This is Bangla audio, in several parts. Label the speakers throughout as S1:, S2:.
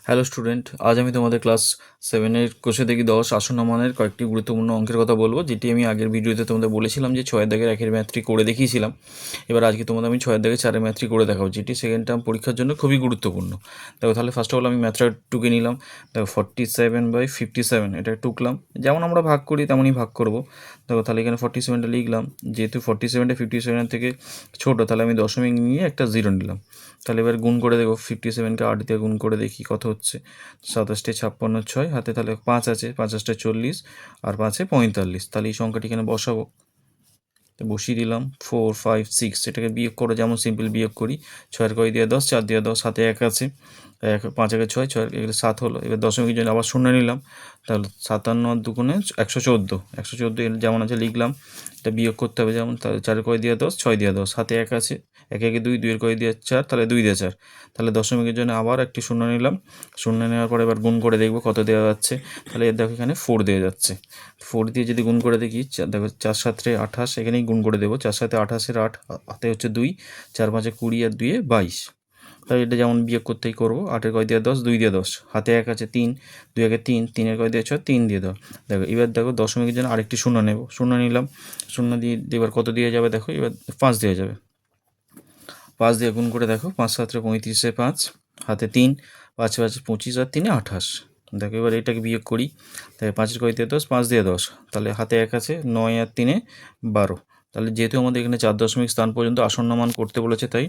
S1: হ্যালো স্টুডেন্ট, আজ আমি তোমাদের ক্লাস 7-এর কোষে দেখি 10 আসন্ন মানের কয়েকটি গুরুত্বপূর্ণ অঙ্কের কথা বলবো, যেটি আমি আগের ভিডিওতে তোমাদের বলেছিলাম যে 6 দাগের 1-এর ম্যাথটি করে দেখিয়েছিলাম। এবার আজকে তোমাদের আমি 6 দাগের 4-এর ম্যাথটি করে দেখাবো, যেটি সেকেন্ড টার্ম পরীক্ষার জন্য খুবই গুরুত্বপূর্ণ। দেখো তাহলে ফার্স্ট অফ অল আমি ম্যাথটা টুকে নিলাম। দেখো 47/57 এটা টুকলাম, যেমন আমরা ভাগ করি তেমনই ভাগ করব। দেখো তাহলে এখানে 47টা লিখলাম, যেহেতু 47টা 57 থেকে ছোটো তাহলে আমি দশমিক নিয়ে একটা 0 নিলাম। তাহলে এবার গুণ করে দেখো, 57কে 8 দিয়ে গুণ করে দেখি কত হচ্ছে। 27 56 6 হাতে তাহলে 5 আছে, 5 40 আর 5 45। তাহলে এই সংখ্যাটি এখানে বসাবো, তো বসিয়ে দিলাম 4 5 6। এটাকে বিয়োগ করে যেমন সিম্পল বিয়োগ করি, 6 কয় দিয়ে 10, 4 দিয়ে 10, হাতে 1 আছে, 5 একে 6, 6 এগুলো 7 হলো। এবার দশমিকের জন্য আবার শূন্য নিলাম, তাহলে 57 আর 2 গুণে 114, 114 যেমন আছে লিখলাম। এটা বিয়োগ করতে হবে যেমন, তাহলে 4 কয় দিয়ে 10, 6 দিয়ে 10, হাতে 1 আছে, 1 একে 2, 2 কয় দিয়ে 4, তাহলে 2 দিয়ে 4। তাহলে দশমিকের জন্য আবার একটি শূন্য নিলাম, শূন্য নেওয়ার পরে এবার গুণ করে দেখবো কত দেওয়া যাচ্ছে। তাহলে দেখো এখানে 4 দেওয়া যাচ্ছে, 4 দিয়ে যদি গুণ করে দেখি, দেখো 4 7 28, এখানেই গুণ করে দেবো। 4 7 28-এর 8 হাতে হচ্ছে 2, 4 5 20 আর 2 22। তাহলে এটা যেমন বিয়োগ করতেই করবো, 8 কয় দিয়ে 10, 2 দিয়ে 10, হাতে 1 আছে 3, 2 একে 3, 3 কয় দিয়ে 6, 3 দিয়ে দাও। দেখো এবার দেখো দশমিকের জন্য আরেকটি শূন্য নেব, শূন্য নিলাম, শূন্য দিয়ে এবার কত দিয়ে যাবে দেখো, এবার 5 দিয়ে যাবে। 5 দিয়ে গুণ করে দেখো, 5 7 35, 5 হাতে 3, 5 5 25 আর 3 28। দেখো এবার এটাকে বিয়োগ করি, তাহলে 5 কয় দিয়ে 10, 5 দিয়ে 10, তাহলে হাতে 1 আছে, 9 আর 3 12। তাহলে যেহেতু আমাদের এখানে 4 দশমিক স্থান পর্যন্ত আসন্ন মান করতে বলেছে, তাই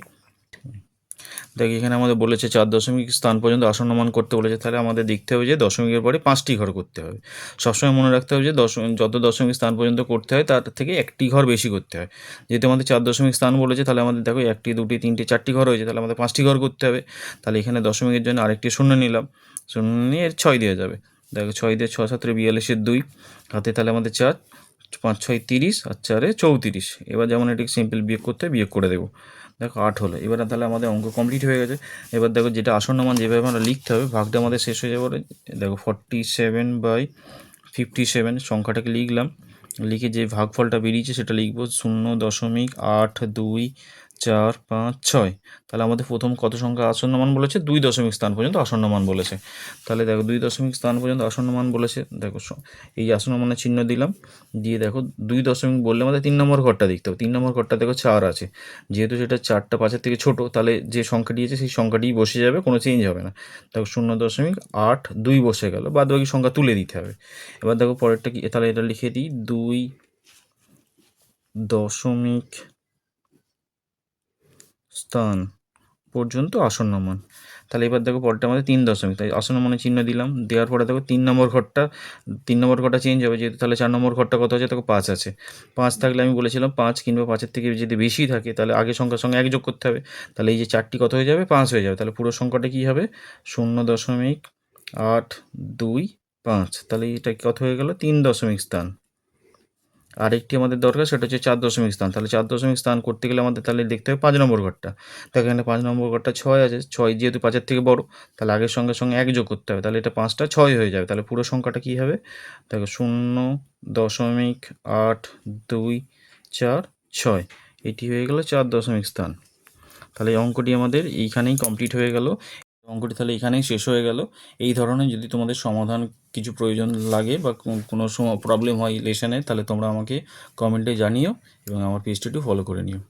S1: দেখি এখানে আমাদের বলেছে 4 দশমিক স্থান পর্যন্ত আসন্ন মান করতে বলেছে, তাহলে আমাদের দেখতে হবে যে দশমিকের পরে 5টি ঘর করতে হবে। সবসময় মনে রাখতে হবে যে যত দশমিক স্থান পর্যন্ত করতে হয় তার থেকে একটি ঘর বেশি করতে হয়। যেহেতু আমাদের 4 দশমিক স্থান বলেছে, তাহলে আমাদের দেখো 1টি 2টি 3টি 4টি ঘর হয়েছে, তাহলে আমাদের 5টি ঘর করতে হবে। তাহলে এখানে দশমিকের জন্য আরেকটি শূন্য নিলাম, শূন্য নিয়ে 6 দেওয়া যাবে। দেখো 6 দিয়ে 6 7 42-এর 2, হাতে তাহলে আমাদের 4, 5 6 30 আর 4 34। এবার যেমন এটিকে সিম্পল বিয়োগ করতে হয় বিয়োগ করে দেবো। দেখো 8 হলো। এবার তাহলে আমাদের অঙ্ক কমপ্লিট হয়ে গেছে। এবার দেখো যেটা আসন্ন মান যেভাবে আমরা লিখতে হবে, ভাগটা আমাদের শেষ হয়ে যাবে। দেখো 47/57 সংখ্যাটাকে লিখলাম, লিখে যে ভাগফলটা বেরিয়েছে সেটা লিখবো 0.8245 তাহলে আমাদের প্রথম কত সংখ্যা আসন্ন মান বলেছে, 2 দশমিক স্থান পর্যন্ত আসন্ন মান বলেছে। তাহলে দেখো 2 দশমিক স্থান পর্যন্ত আসন্ন মান বলেছে, দেখো এই আসন্ন মানের চিহ্ন দিলাম, দিয়ে দেখো 2 দশমিক বললে আমাদের 3 নম্বর ঘরটা দেখতে হবে। 3 নম্বর ঘরটা দেখো 4 আছে, যেহেতু সেটা 4টা 5-এর থেকে ছোটো, তাহলে যে সংখ্যাটি আছে সেই সংখ্যাটিই বসে যাবে, কোনো চেঞ্জ হবে না। দেখো 0.82 বসে গেল, বাদ বাকি সংখ্যা তুলে দিতে হবে। এবার দেখো পরেরটা কি, তাহলে এটা লিখে দিই 2 দশমিক স্থান পর্যন্ত আসন্ন মান। তাহলে এবার দেখো পরেরটা আমাদের 3 দশমিক, তাই আসন্ন মানের চিহ্ন দিলাম, দেওয়ার পরে দেখো 3 নম্বর ঘরটা চেঞ্জ হবে, যেহেতু তাহলে 4 নম্বর ঘরটা কত আছে, দেখো 5 আছে। 5 থাকলে আমি বলেছিলাম 5 কিংবা 5-এর থেকে যদি বেশি থাকে তাহলে আগের সংখ্যার সঙ্গে 1 যোগ করতে হবে। তাহলে এই যে 4টি কত হয়ে যাবে, 5 হয়ে যাবে। তাহলে পুরো সংখ্যাটা কী হবে, 0.825। তাহলে এটা কত হয়ে গেল, 3 দশমিক স্থান। আরেকটি আমাদের দরকার, সেটা হচ্ছে 4 দশমিক স্থান। তাহলে 4 দশমিক স্থান করতে গেলে আমাদের তাহলে দেখতে হবে 5 নম্বর ঘরটা। দেখো এখানে 5 নম্বর ঘরটা 6 আছে, 6 যেহেতু 5-এর থেকে বড়, তাহলে আগের সঙ্গে সঙ্গে 1 যোগ করতে হবে। তাহলে এটা 5টা 6 হয়ে যাবে। তাহলে পুরো সংখ্যাটা কী হবে, দেখো 0.824 এটি হয়ে গেল 4 দশমিক স্থান। তাহলে এই অঙ্কটি আমাদের এইখানেই কমপ্লিট হয়ে গেল। অঙ্কটি তাহলে এখানেই শেষ হয়ে গেল। এই ধরনের যদি তোমাদের সমাধান কিছু প্রয়োজন লাগে বা কোনো প্রবলেম হয় লেসনে, তাহলে তোমরা আমাকে কমেন্টে জানিও এবং আমার পেজটি একটু ফলো করে নিও।